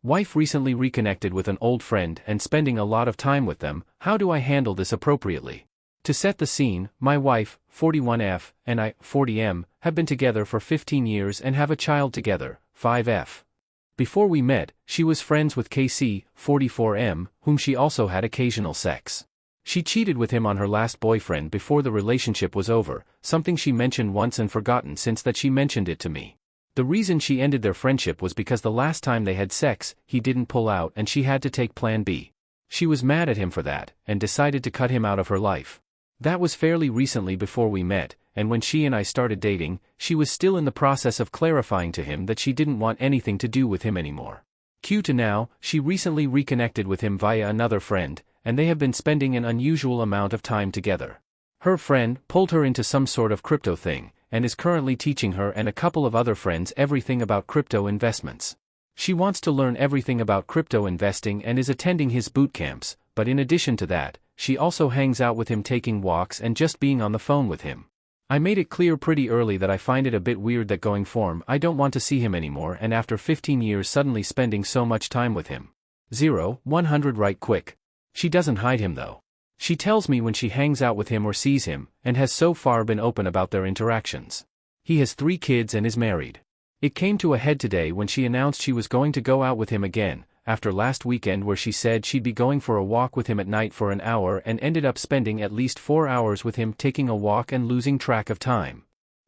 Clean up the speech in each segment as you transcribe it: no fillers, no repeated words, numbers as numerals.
Wife recently reconnected with an old friend and spending a lot of time with them. How do I handle this appropriately? To set the scene, my wife, 41F, and I, 40M, have been together for 15 years and have a child together, 5F. Before we met, she was friends with KC, 44M, whom she also had occasional sex. She cheated with him on her last boyfriend before the relationship was over, something she mentioned once and forgotten since that she mentioned it to me. The reason she ended their friendship was because the last time they had sex, he didn't pull out and she had to take plan B. She was mad at him for that, and decided to cut him out of her life. That was fairly recently before we met, and when she and I started dating, she was still in the process of clarifying to him that she didn't want anything to do with him anymore. Cue to now, she recently reconnected with him via another friend, and they have been spending an unusual amount of time together. Her friend pulled her into some sort of crypto thing, and is currently teaching her and a couple of other friends everything about crypto investments. She wants to learn everything about crypto investing and is attending his boot camps, but in addition to that, she also hangs out with him taking walks and just being on the phone with him. I made it clear pretty early that I find it a bit weird that going forward I don't want to see him anymore and after 15 years suddenly spending so much time with him. 0-100 right quick. She doesn't hide him though. She tells me when she hangs out with him or sees him, and has so far been open about their interactions. He has 3 kids and is married. It came to a head today when she announced she was going to go out with him again, after last weekend where she said she'd be going for a walk with him at night for an hour and ended up spending at least 4 hours with him taking a walk and losing track of time.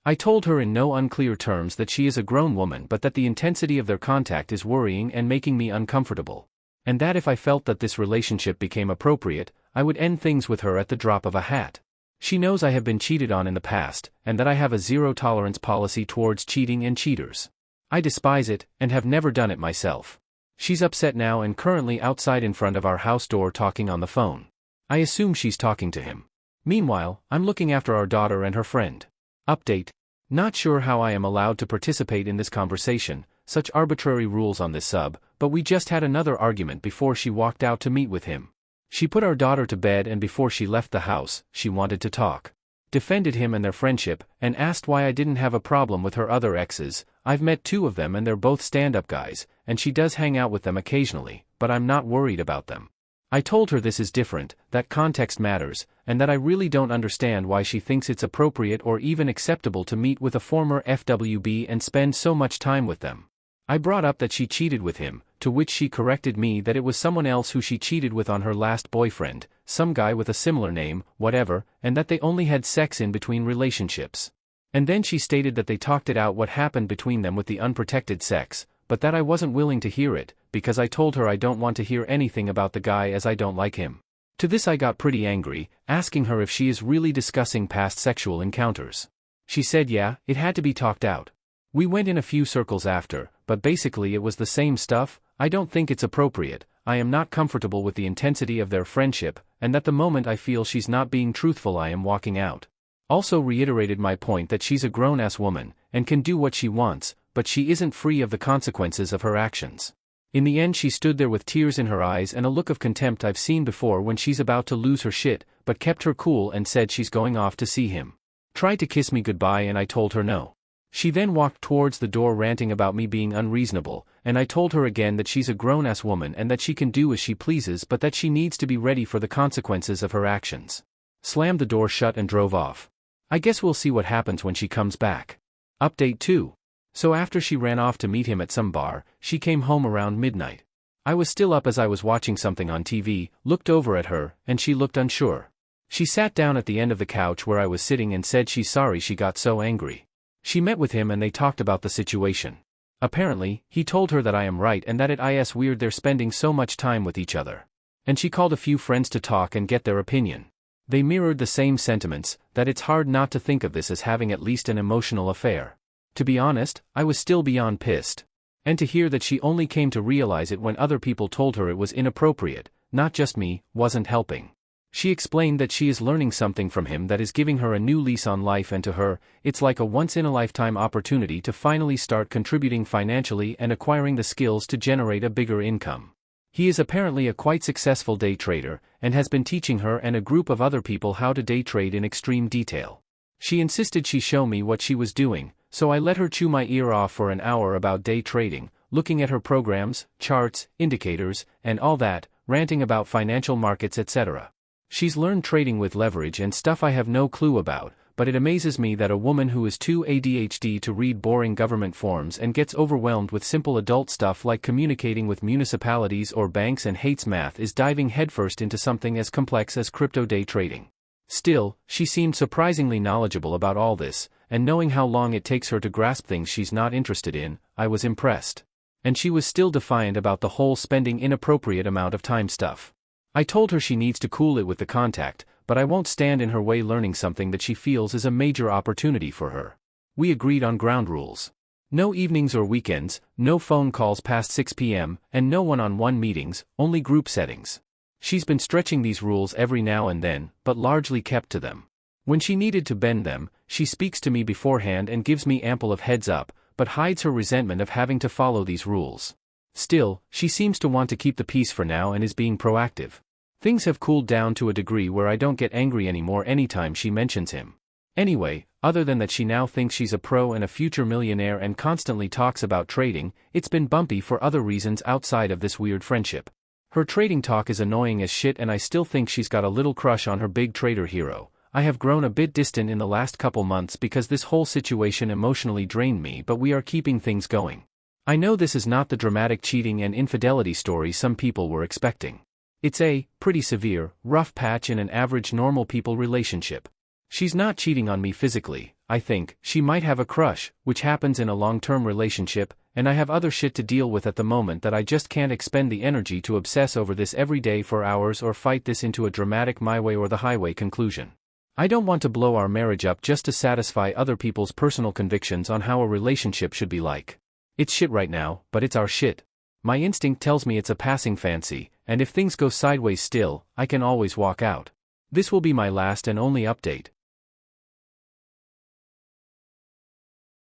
I told her in no unclear terms that she is a grown woman but that the intensity of their contact is worrying and making me uncomfortable. And that if I felt that this relationship became appropriate, I would end things with her at the drop of a hat. She knows I have been cheated on in the past, and that I have a zero-tolerance policy towards cheating and cheaters. I despise it, and have never done it myself. She's upset now and currently outside in front of our house door talking on the phone. I assume she's talking to him. Meanwhile, I'm looking after our daughter and her friend. Update. Not sure how I am allowed to participate in this conversation, such arbitrary rules on this sub, but we just had another argument before she walked out to meet with him. She put our daughter to bed and before she left the house, she wanted to talk. Defended him and their friendship, and asked why I didn't have a problem with her other exes. I've met 2 of them and they're both stand-up guys, and she does hang out with them occasionally, but I'm not worried about them. I told her this is different, that context matters, and that I really don't understand why she thinks it's appropriate or even acceptable to meet with a former FWB and spend so much time with them. I brought up that she cheated with him, to which she corrected me that it was someone else who she cheated with on her last boyfriend, some guy with a similar name, whatever, and that they only had sex in between relationships. And then she stated that they talked it out what happened between them with the unprotected sex, but that I wasn't willing to hear it, because I told her I don't want to hear anything about the guy as I don't like him. To this I got pretty angry, asking her if she is really discussing past sexual encounters. She said yeah, it had to be talked out. We went in a few circles after, but basically it was the same stuff. I don't think it's appropriate, I am not comfortable with the intensity of their friendship, and that the moment I feel she's not being truthful I am walking out. Also reiterated my point that she's a grown-ass woman, and can do what she wants, but she isn't free of the consequences of her actions. In the end she stood there with tears in her eyes and a look of contempt I've seen before when she's about to lose her shit, but kept her cool and said she's going off to see him. Tried to kiss me goodbye and I told her no. She then walked towards the door ranting about me being unreasonable, and I told her again that she's a grown-ass woman and that she can do as she pleases but that she needs to be ready for the consequences of her actions. Slammed the door shut and drove off. I guess we'll see what happens when she comes back. Update 2. So after she ran off to meet him at some bar, she came home around midnight. I was still up as I was watching something on TV, looked over at her, and she looked unsure. She sat down at the end of the couch where I was sitting and said she's sorry she got so angry. She met with him and they talked about the situation. Apparently, he told her that I am right and that it is weird they're spending so much time with each other. And she called a few friends to talk and get their opinion. They mirrored the same sentiments, that it's hard not to think of this as having at least an emotional affair. To be honest, I was still beyond pissed. And to hear that she only came to realize it when other people told her it was inappropriate, not just me, wasn't helping. She explained that she is learning something from him that is giving her a new lease on life, and to her, it's like a once-in-a-lifetime opportunity to finally start contributing financially and acquiring the skills to generate a bigger income. He is apparently a quite successful day trader, and has been teaching her and a group of other people how to day trade in extreme detail. She insisted she show me what she was doing, so I let her chew my ear off for an hour about day trading, looking at her programs, charts, indicators, and all that, ranting about financial markets etc. She's learned trading with leverage and stuff I have no clue about, but it amazes me that a woman who is too ADHD to read boring government forms and gets overwhelmed with simple adult stuff like communicating with municipalities or banks and hates math is diving headfirst into something as complex as crypto day trading. Still, she seemed surprisingly knowledgeable about all this, and knowing how long it takes her to grasp things she's not interested in, I was impressed. And she was still defiant about the whole spending inappropriate amount of time stuff. I told her she needs to cool it with the contact, but I won't stand in her way learning something that she feels is a major opportunity for her. We agreed on ground rules. No evenings or weekends, no phone calls past 6 p.m., and no one-on-one meetings, only group settings. She's been stretching these rules every now and then, but largely kept to them. When she needed to bend them, she speaks to me beforehand and gives me ample of heads up, but hides her resentment of having to follow these rules. Still, she seems to want to keep the peace for now and is being proactive. Things have cooled down to a degree where I don't get angry anymore anytime she mentions him. Anyway, other than that she now thinks she's a pro and a future millionaire and constantly talks about trading, it's been bumpy for other reasons outside of this weird friendship. Her trading talk is annoying as shit and I still think she's got a little crush on her big trader hero. I have grown a bit distant in the last couple months because this whole situation emotionally drained me, but we are keeping things going. I know this is not the dramatic cheating and infidelity story some people were expecting. It's a pretty severe, rough patch in an average normal people relationship. She's not cheating on me physically. I think she might have a crush, which happens in a long-term relationship, and I have other shit to deal with at the moment that I just can't expend the energy to obsess over this every day for hours or fight this into a dramatic my way or the highway conclusion. I don't want to blow our marriage up just to satisfy other people's personal convictions on how a relationship should be like. It's shit right now, but it's our shit. My instinct tells me it's a passing fancy, and if things go sideways still, I can always walk out. This will be my last and only update.